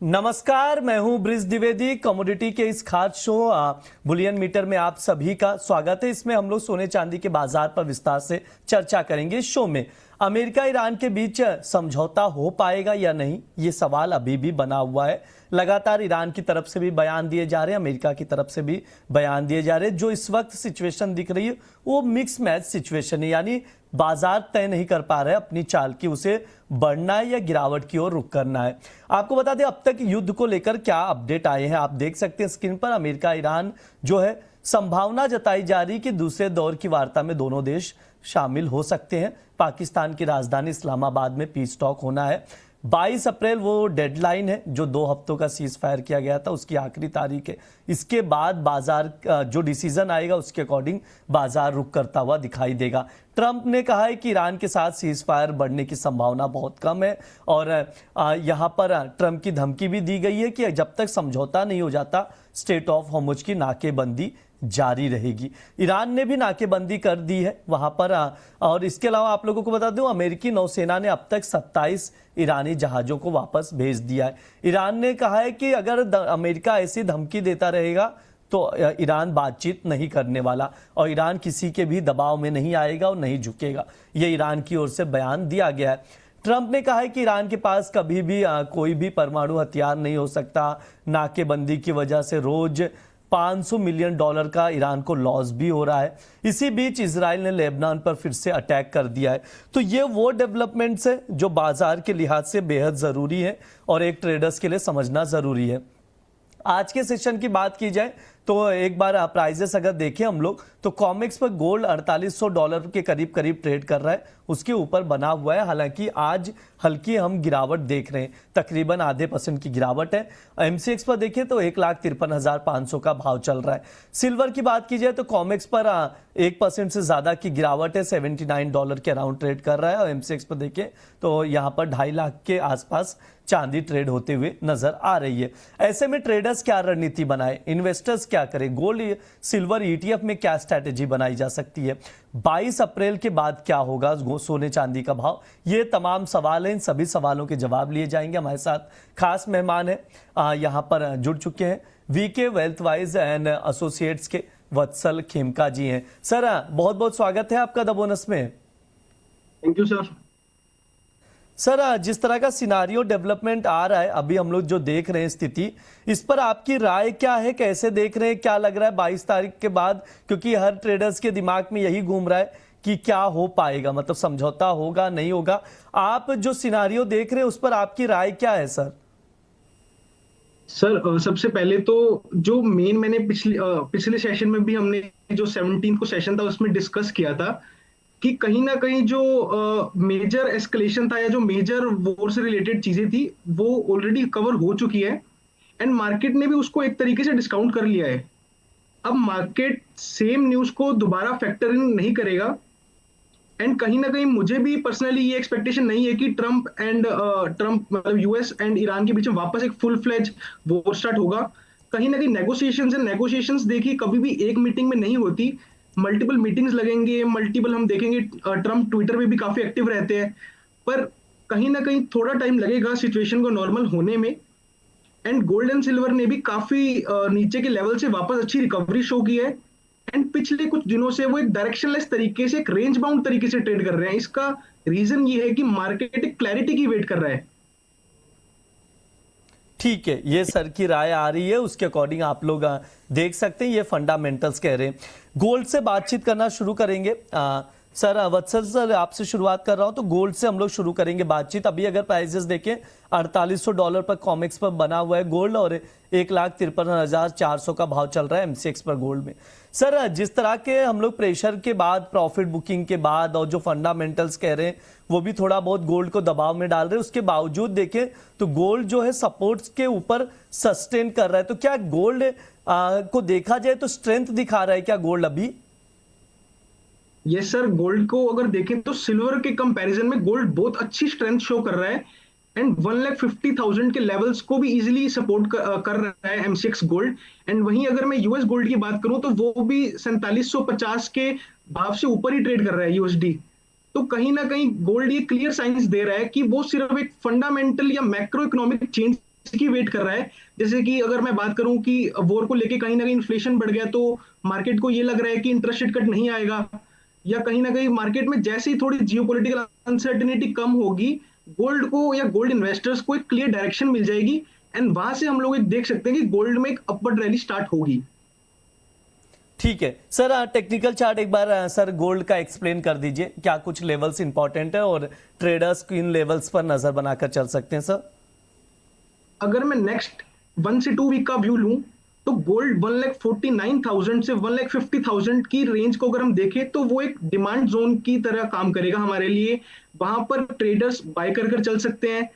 नमस्कार, मैं हूं ब्रिज द्विवेदी। कमोडिटी के इस खास शो बुलियन मीटर में आप सभी का स्वागत है। इसमें हम लोग सोने चांदी के बाजार पर विस्तार से चर्चा करेंगे। इस शो में अमेरिका ईरान के बीच समझौता हो पाएगा या नहीं, ये सवाल अभी भी बना हुआ है। लगातार ईरान की तरफ से भी बयान दिए जा रहे हैं, अमेरिका की तरफ से भी बयान दिए जा रहे हैं। जो इस वक्त सिचुएशन दिख रही है वो मिक्स मैच सिचुएशन है, यानी बाजार तय नहीं कर पा रहे अपनी चाल की, उसे बढ़ना है या गिरावट की ओर रुख करना है। आपको बता दें अब तक युद्ध को लेकर क्या अपडेट आए हैं, आप देख सकते हैं स्क्रीन पर। अमेरिका ईरान जो है संभावना जताई जा रही कि दूसरे दौर की वार्ता में दोनों देश शामिल हो सकते हैं। पाकिस्तान की राजधानी इस्लामाबाद में पीस टॉक होना है। 22 अप्रैल वो डेडलाइन है, जो 2 हफ्तों का सीज फायर किया गया था, उसकी आखिरी तारीख है। इसके बाद बाजार जो डिसीजन आएगा उसके अकॉर्डिंग बाजार रुक करता हुआ दिखाई देगा। ट्रंप ने कहा है कि ईरान के साथ सीज फायर बढ़ने की संभावना बहुत कम है और यहां पर ट्रंप की धमकी भी दी गई है कि जब तक समझौता नहीं हो जाता स्टेट ऑफ होर्मुज की नाकेबंदी जारी रहेगी। ईरान ने भी नाकेबंदी कर दी है वहां पर। और इसके अलावा आप लोगों को बता दूं, अमेरिकी नौसेना ने अब तक 27 ईरानी जहाजों को वापस भेज दिया है। ईरान ने कहा है कि अगर अमेरिका ऐसी धमकी देता रहेगा तो ईरान बातचीत नहीं करने वाला और ईरान किसी के भी दबाव में नहीं आएगा और नहीं झुकेगा। ये ईरान की ओर से बयान दिया गया है। ट्रंप ने कहा है कि ईरान के पास कभी भी कोई भी परमाणु हथियार नहीं हो सकता। नाकेबंदी की वजह से रोज $500 मिलियन का ईरान को लॉस भी हो रहा है। इसी बीच इजराइल ने लेबनान पर फिर से अटैक कर दिया है। तो ये वो डेवलपमेंट्स है जो बाजार के लिहाज से बेहद जरूरी है और एक ट्रेडर्स के लिए समझना जरूरी है। आज के सेशन की बात की जाए तो एक बार प्राइजेस अगर देखें हम लोग तो कॉमेक्स पर गोल्ड $4800 के करीब करीब ट्रेड कर रहा है, उसके ऊपर बना हुआ है। हालांकि आज हल्की हम गिरावट देख रहे हैं, तकरीबन आधे % की गिरावट है। एमसीएक्स पर देखें तो 1,53,500 का भाव चल रहा है। सिल्वर की बात की जाए तो कॉमेक्स पर 1% से ज्यादा की गिरावट है, $79 के अराउंड ट्रेड कर रहा है। और एमसीएक्स पर देखें तो यहाँ पर 2.5 लाख के आसपास चांदी ट्रेड होते हुए नजर आ रही है। ऐसे में ट्रेडर्स क्या रणनीति बनाए, इन्वेस्टर्स क्या करें, गोल्ड सिल्वर ईटीएफ में क्या स्ट्रैटेजी बनाई जा सकती है, 22 अप्रैल के बाद क्या होगा सोने चांदी का भाव, ये तमाम सवाल हैं। इन सभी सवालों के जवाब लिए जाएंगे। हमारे साथ खास मेहमान है, यहाँ पर जुड़ चुके हैं VK wealth wise and associates के वत्सल खेमका जी हैं। सर बहुत बहुत स्वागत है आपका द बोनस में। Thank you sir. सर जिस तरह का सिनारियो डेवलपमेंट आ रहा है अभी हम लोग जो देख रहे हैं स्थिति, इस पर आपकी राय क्या है, कैसे देख रहे हैं, क्या लग रहा है 22 तारीख के बाद? क्योंकि हर ट्रेडर्स के दिमाग में यही घूम रहा है कि क्या हो पाएगा, मतलब समझौता होगा नहीं होगा। आप जो सिनारियो देख रहे हैं उस पर आपकी राय क्या है सर? सर सबसे पहले तो जो मेन मैंने पिछले सेशन में भी हमने जो 17 को सेशन था उसमें डिस्कस किया था कि कहीं ना कहीं जो मेजर एस्केलेशन था या जो मेजर वॉर से रिलेटेड चीजें थी वो ऑलरेडी कवर हो चुकी है एंड मार्केट ने भी उसको एक तरीके से डिस्काउंट कर लिया है। अब मार्केट सेम न्यूज को दोबारा फैक्टर इन नहीं करेगा एंड कहीं ना कहीं मुझे भी पर्सनली ये एक्सपेक्टेशन नहीं है कि ट्रंप मतलब यूएस एंड ईरान के बीच में वापस एक फुल फ्लेज वॉर स्टार्ट होगा। कहीं ना कहीं नेगोशिएशंस देखिए कभी भी एक मीटिंग में नहीं होती, मल्टीपल मीटिंग्स लगेंगे, मल्टीपल हम देखेंगे। ट्रंप ट्विटर पे भी काफी एक्टिव रहते हैं, पर कहीं ना कहीं थोड़ा टाइम लगेगा सिचुएशन को नॉर्मल होने में। एंड गोल्ड एंड सिल्वर ने भी काफी नीचे के लेवल से वापस अच्छी रिकवरी शो की है एंड पिछले कुछ दिनों से वो एक डायरेक्शनलेस तरीके से, एक रेंज बाउंड तरीके से ट्रेड कर रहे हैं। इसका रीजन ये है कि मार्केट एक क्लैरिटी की वेट कर रहा है। ठीक है, ये सर की राय आ रही है, उसके अकॉर्डिंग आप लोग देख सकते हैं। ये फंडामेंटल्स कह रहे हैं। गोल्ड से बातचीत करना शुरू करेंगे। सर वत्सल सर आपसे शुरुआत कर रहा हूं, तो गोल्ड से हम लोग शुरू करेंगे बातचीत। अभी अगर प्राइसेस देखें $4800 पर कॉमेक्स पर बना हुआ है गोल्ड और 1,53,400 का भाव चल रहा है एमसीएक्स पर गोल्ड में। सर जिस तरह के हम लोग प्रेशर के बाद, प्रॉफिट बुकिंग के बाद और जो फंडामेंटल्स कह रहे हैं वो भी थोड़ा बहुत गोल्ड को दबाव में डाल रहे हैं, उसके बावजूद देखें तो गोल्ड जो है सपोर्ट्स के ऊपर सस्टेन कर रहा है। तो क्या गोल्ड को देखा जाए तो स्ट्रेंथ दिखा रहा है क्या गोल्ड अभी? यस सर, गोल्ड को अगर देखें तो सिल्वर के कंपैरिजन में गोल्ड बहुत अच्छी स्ट्रेंथ शो कर रहा है एंड 1,50,000 के लेवल्स को भी इजीली सपोर्ट कर रहा है एमसीएक्स गोल्ड। एंड वहीं अगर मैं यूएस गोल्ड की बात करूं तो वो भी 4750 के भाव से ऊपर ही ट्रेड कर रहा है यूएसडी। तो कहीं ना कहीं गोल्ड ये क्लियर साइंस दे रहा है कि वो सिर्फ एक फंडामेंटल या मैक्रो इकोनॉमिक चेंज किसकी वेट कर रहा है। जैसे कि अगर मैं बात करूं कि वॉर को लेके कहीं ना कहीं इन्फ्लेशन बढ़ गया, तो मार्केट को ये लग रहा है कि इंटरेस्ट रेट कट नहीं आएगा, या कहीं ना कहीं मार्केट में जैसे ही थोड़ी जियोपॉलिटिकल अनसर्टेनिटी कम होगी, गोल्ड को या गोल्ड इन्वेस्टर्स को एक क्लियर डायरेक्शन मिल जाएगी, एंड वहां से हम लोग एक देख सकते हैं कि गोल्ड में एक अपवर्ड रैली स्टार्ट होगी। ठीक है सर, टेक्निकल चार्ट एक बार सर गोल्ड का एक्सप्लेन कर दीजिए, क्या कुछ लेवल्स इंपॉर्टेंट है और ट्रेडर्स किन लेवल्स पर नजर बनाकर चल सकते हैं सर? अगर मैं नेक्स्ट 1 से 2 वीक का व्यू लूं, तो गोल्ड 1,49,000 से 1,50,000 की रेंज को अगर हम देखें, तो वो एक डिमांड जोन की तरह काम करेगा हमारे लिए। वहां पर ट्रेडर्स बाय कर चल सकते हैं।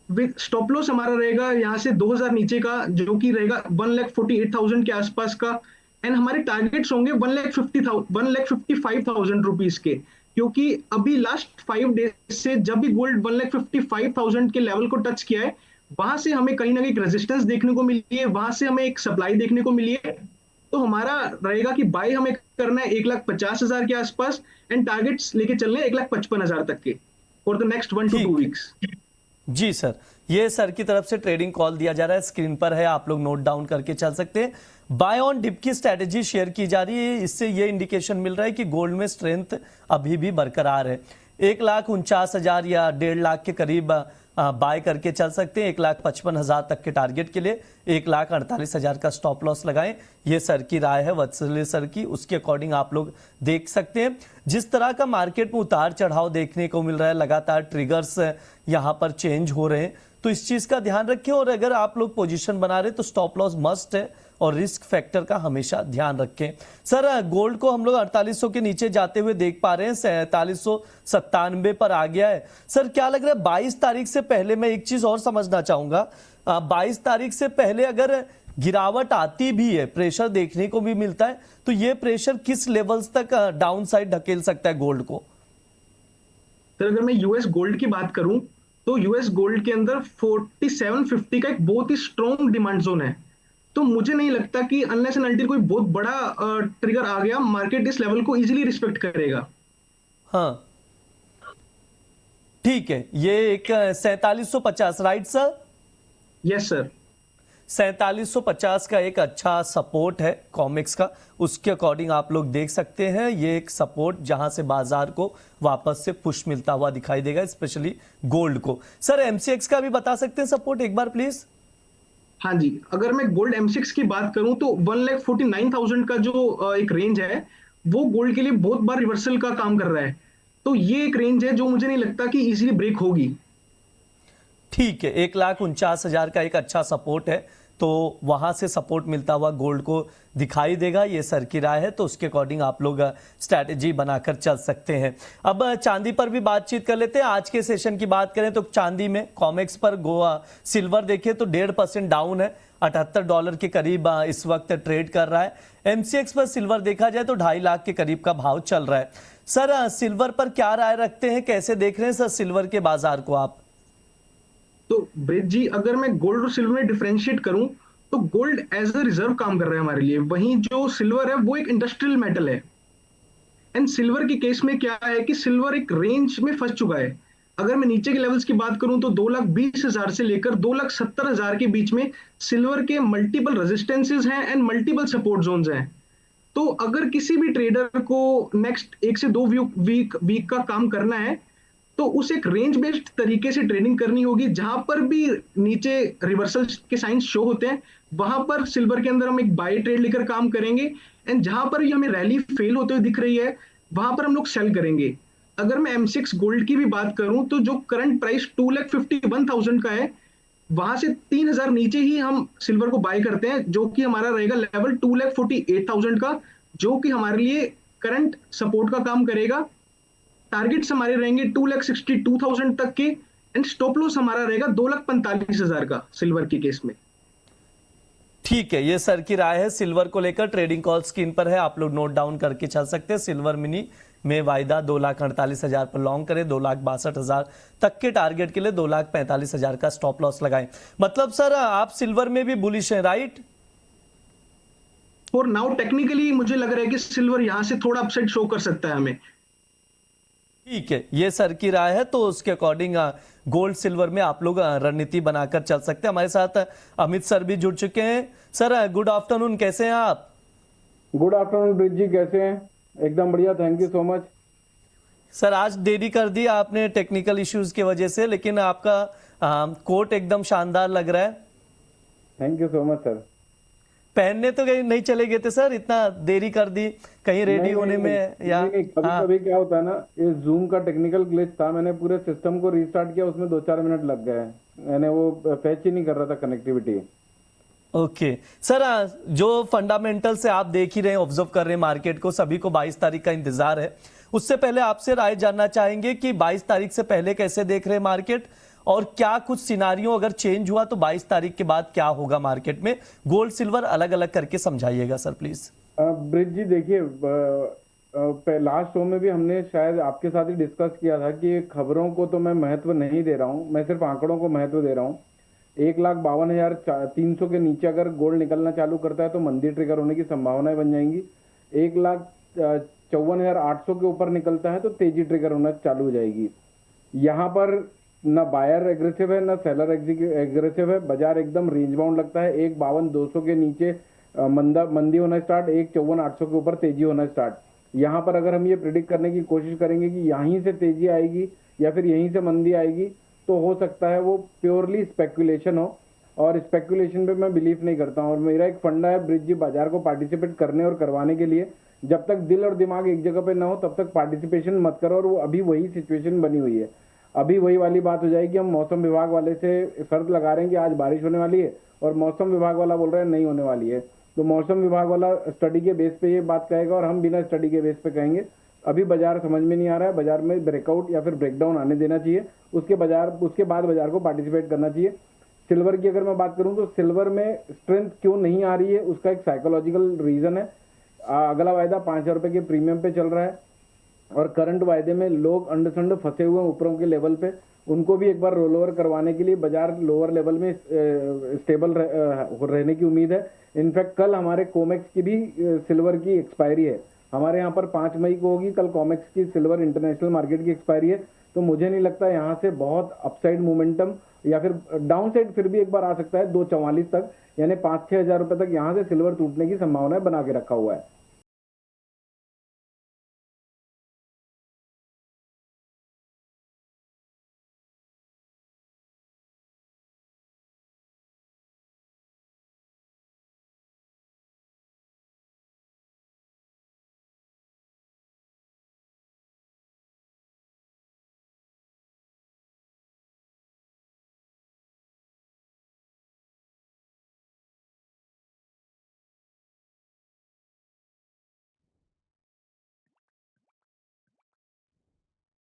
विद स्टॉप लॉस हमारा रहेगा यहाँ से 2,000 नीचे का, जो कि रहेगा 1,48,000 के आसपास का। एंड हमारे टारगेट्स होंगे 1,55,000 रुपीज के, क्योंकि अभी लास्ट 5 डेज से जब भी गोल्ड 1,55,000 के लेवल को टच किया है, वहां से हमें कहीं ना कहीं रेजिस्टेंस देखने को मिली है, वहां से हमें एक सप्लाई देखने को मिली है। तो हमारा रहेगा कि बाय हमें करना है 1,50,000 के आसपास, एंड टारगेट्स लेके चलने हैं 1,55,000 तक के for the next 1 to 2 weeks. जी सर, ये सर की तरफ से ट्रेडिंग कॉल दिया जा रहा है, स्क्रीन पर है, आप लोग नोट डाउन करके चल सकते हैं। बाय ऑन डिप की स्ट्रेटेजी शेयर की जा रही है, इससे ये इंडिकेशन मिल रहा है कि गोल्ड में स्ट्रेंथ अभी भी बरकरार है। 1,49,000 या 1.5 लाख के करीब बाय करके चल सकते हैं। 1,55,000 तक के टारगेट के लिए 1,48,000 का स्टॉप लॉस लगाएं। ये सर की राय है, वत्सल्य सर की, उसके अकॉर्डिंग आप लोग देख सकते हैं। जिस तरह का मार्केट में उतार चढ़ाव देखने को मिल रहा है, लगातार ट्रिगर्स यहां पर चेंज हो रहे हैं, तो इस चीज का ध्यान रखें। और अगर आप लोग पोजीशन बना रहे तो स्टॉप लॉस मस्ट है और रिस्क फैक्टर का हमेशा ध्यान रखें। सर गोल्ड को हम लोग 4800 के नीचे जाते हुए देख पा रहे हैं, 4797 पर आ गया है। सर क्या लग रहा है 22 तारीख से पहले, मैं एक चीज और समझना चाहूंगा, 22 तारीख से पहले अगर गिरावट आती भी है, प्रेशर देखने को भी मिलता है, तो ये प्रेशर किस लेवल्स तक डाउन साइड ढकेल सकता है गोल्ड को? सर अगर मैं यूएस गोल्ड की बात करूं, तो यूएस गोल्ड के अंदर 4750 का एक बहुत ही स्ट्रॉन्ग डिमांड जोन है। तो मुझे नहीं लगता कि अनलेस एंड अनटिल कोई बहुत बड़ा ट्रिगर आ गया, मार्केट इस लेवल को इजीली रिस्पेक्ट करेगा। हाँ ठीक है, ये एक 4750, राइट सर? Yes sir. 4750 का एक अच्छा सपोर्ट है कॉमिक्स का, उसके अकॉर्डिंग आप लोग देख सकते हैं। ये एक सपोर्ट जहां से बाजार को वापस से पुश मिलता हुआ दिखाई देगा, स्पेशली गोल्ड को। सर एमसीएक्स का भी बता सकते हैं सपोर्ट एक बार प्लीज? हाँ जी, अगर मैं गोल्ड M6 की बात करूं, तो 1,49,000 का जो एक रेंज है, वो गोल्ड के लिए बहुत बार रिवर्सल का काम कर रहा है। तो ये एक रेंज है जो मुझे नहीं लगता कि इजीली ब्रेक होगी। ठीक है, 1,49,000 का एक अच्छा सपोर्ट है, तो वहां से सपोर्ट मिलता हुआ गोल्ड को दिखाई देगा। ये सर की राय है, तो उसके अकॉर्डिंग आप लोग स्ट्रैटेजी बनाकर चल सकते हैं। अब चांदी पर भी बातचीत कर लेते हैं। आज के सेशन की बात करें तो चांदी में कॉमेक्स पर गोवा सिल्वर देखें तो 1.5% डाउन है, $78 के करीब इस वक्त ट्रेड कर रहा है। एमसीएक्स पर सिल्वर देखा जाए तो 2.5 लाख के करीब का भाव चल रहा है। सर सिल्वर पर क्या राय रखते हैं, कैसे देख रहे हैं सर सिल्वर के बाजार को आप? तो ब्रिज जी, अगर मैं गोल्ड और सिल्वर में डिफरेंशिएट करूं, तो गोल्ड एज अ रिजर्व काम कर रहा है हमारे लिए, वहीं जो सिल्वर है वो एक इंडस्ट्रियल मेटल है। एंड सिल्वर के केस में क्या है कि सिल्वर एक रेंज में फंस चुका है। अगर मैं नीचे के लेवल्स की बात करूं, तो 2,20,000 से लेकर 2,70,000 के बीच में सिल्वर के मल्टीपल रेजिस्टेंसेज हैं एंड मल्टीपल सपोर्ट जोन्स हैं। तो अगर किसी भी ट्रेडर को नेक्स्ट 1 से 2 वीक का काम करना है, तो उसे एक रेंज बेस्ड तरीके से ट्रेडिंग करनी होगी। जहां पर भी नीचे रिवर्सल के साइंस शो होते हैं, वहां पर सिल्वर के अंदर हम एक बाय ट्रेड लेकर काम करेंगे, एंड जहां पर भी हमें रैली फेल होते हुए दिख रही है, वहां पर हम लोग सेल करेंगे। अगर मैं M6 गोल्ड की भी बात करूं, तो जो करंट प्राइस 2,51,000 का है, वहां से 3,000 नीचे ही हम सिल्वर को बाय करते हैं, जो कि हमारा रहेगा लेवल 2,48,000 का, जो कि हमारे लिए करंट सपोर्ट का काम करेगा। टारगेट्स हमारे रहेंगे 2,62,000 तक के, एंड स्टॉप लॉस हमारा रहेगा 2,45,000 का सिल्वर के केस में। ठीक है, ये सर की राय है सिल्वर को लेकर। ट्रेडिंग कॉल स्क्रीन पर है, आप लोग नोट डाउन करके चल सकते हैं। सिल्वर मिनी में वायदा 2,48,000 पर लॉन्ग करें, 2,62,000 तक के टारगेट के लिए 2,45,000 का स्टॉप लॉस लगाएं। मतलब सर आप सिल्वर में भी बुलिश हैं, राइट? फॉर नाउ टेक्निकली मुझे लग रहा है कि सिल्वर यहां से थोड़ा अपसाइड शो कर सकता है हमें। ठीक है, ये सर की राय है, तो उसके अकॉर्डिंग गोल्ड सिल्वर में आप लोग रणनीति बनाकर चल सकते हैं। हमारे साथ अमित सर भी जुड़ चुके हैं। सर गुड आफ्टरनून, कैसे हैं आप? गुड आफ्टरनून ब्रिज जी, कैसे हैं? एकदम बढ़िया, thank you so much. Sir आज देरी कर दी आपने टेक्निकल इश्यूज की वजह से, लेकिन आपका कोट एकदम शानदार लग रहा है। Thank you so much sir. पहनने तो कहीं नहीं चले गए थे सर, इतना देरी कर दी कहीं रेडी होने में या? नहीं, कभी हाँ, कभी क्या होता है ना, ये जूम का टेक्निकल ग्लिच था, मैंने पूरे सिस्टम को रीस्टार्ट किया, उसमें 2-4 मिनट लग गए। मैंने वो फैच ही नहीं कर रहा था कनेक्टिविटी। ओके सर, जो फंडामेंटल से आप देख ही रहे हैं, ऑब्जर्व कर रहे हैं मार्केट को, सभी को 22 तारीख का इंतजार है। उससे पहले आपसे राय जानना चाहेंगे कि 22 तारीख से पहले कैसे देख रहे हैं मार्केट, और क्या कुछ सिनारियो अगर चेंज हुआ तो 22 तारीख के बाद क्या होगा मार्केट में? गोल्ड सिल्वर अलग अलग करके समझाइएगा सर प्लीज। ब्रिज जी देखिए, लास्ट शो में भी हमने शायद आपके साथ ही डिस्कस किया था कि खबरों को तो मैं महत्व नहीं दे रहा हूँ, मैं सिर्फ आंकड़ों को महत्व दे रहा हूँ। 1,52,300 के नीचे अगर गोल्ड निकलना चालू करता है तो मंदी ट्रिगर होने की संभावनाएं बन जाएंगी। 1,54,800 के ऊपर निकलता है तो तेजी ट्रिगर होना चालू हो जाएगी। यहाँ पर ना बायर एग्रेसिव है ना सेलर एग्रेसिव है, बाजार एकदम रेंज बाउंड लगता है। 1,52,200 के नीचे मंदी होना स्टार्ट, 1,54,800 के ऊपर तेजी होना स्टार्ट। यहाँ पर अगर हम ये प्रिडिक्ट करने की कोशिश करेंगे कि यहीं से तेजी आएगी या फिर यहीं से मंदी आएगी, तो हो सकता है वो प्योरली स्पेकुलेशन हो, और स्पेकुलेशन पे मैं बिलीव नहीं करता हूँ। और मेरा एक फंडा है ब्रिज जी, बाजार को पार्टिसिपेट करने और करवाने के लिए जब तक दिल और दिमाग एक जगह पे ना हो तब तक पार्टिसिपेशन मत करो। और वो अभी वही सिचुएशन बनी हुई है। अभी वही वाली बात हो जाएगी, हम मौसम विभाग वाले से शर्त लगा रहे हैं कि आज बारिश होने वाली है और मौसम विभाग वाला बोल रहा है नहीं होने वाली है, तो मौसम विभाग वाला स्टडी के बेस पे ये बात कहेगा और हम बिना स्टडी के बेस पे कहेंगे। अभी बाजार समझ में नहीं आ रहा है, बाजार में ब्रेकआउट या फिर ब्रेकडाउन आने देना चाहिए, उसके बाद बाजार को पार्टिसिपेट करना चाहिए। सिल्वर की अगर मैं बात करूं तो सिल्वर में स्ट्रेंथ क्यों नहीं आ रही है, उसका एक साइकोलॉजिकल रीजन है। अगला वायदा 5,000 रुपए के प्रीमियम पे चल रहा है और करंट वायदे में लोग अंडसंड फंसे हुए हैं ऊपरों के लेवल पे, उनको भी एक बार रोल ओवर करवाने के लिए बाजार लोअर लेवल में स्टेबल रहने की उम्मीद है। इनफैक्ट कल हमारे कोमेक्स की भी सिल्वर की एक्सपायरी है, हमारे यहाँ पर 5 मई को होगी। कल कॉमेक्स की सिल्वर इंटरनेशनल मार्केट की एक्सपायरी है, तो मुझे नहीं लगता यहाँ से बहुत अपसाइड मोमेंटम या फिर डाउन साइड फिर भी एक बार आ सकता है 2,44 तक, यानी 5-6 हज़ार रुपए तक यहाँ से सिल्वर टूटने की संभावना बना के रखा हुआ है।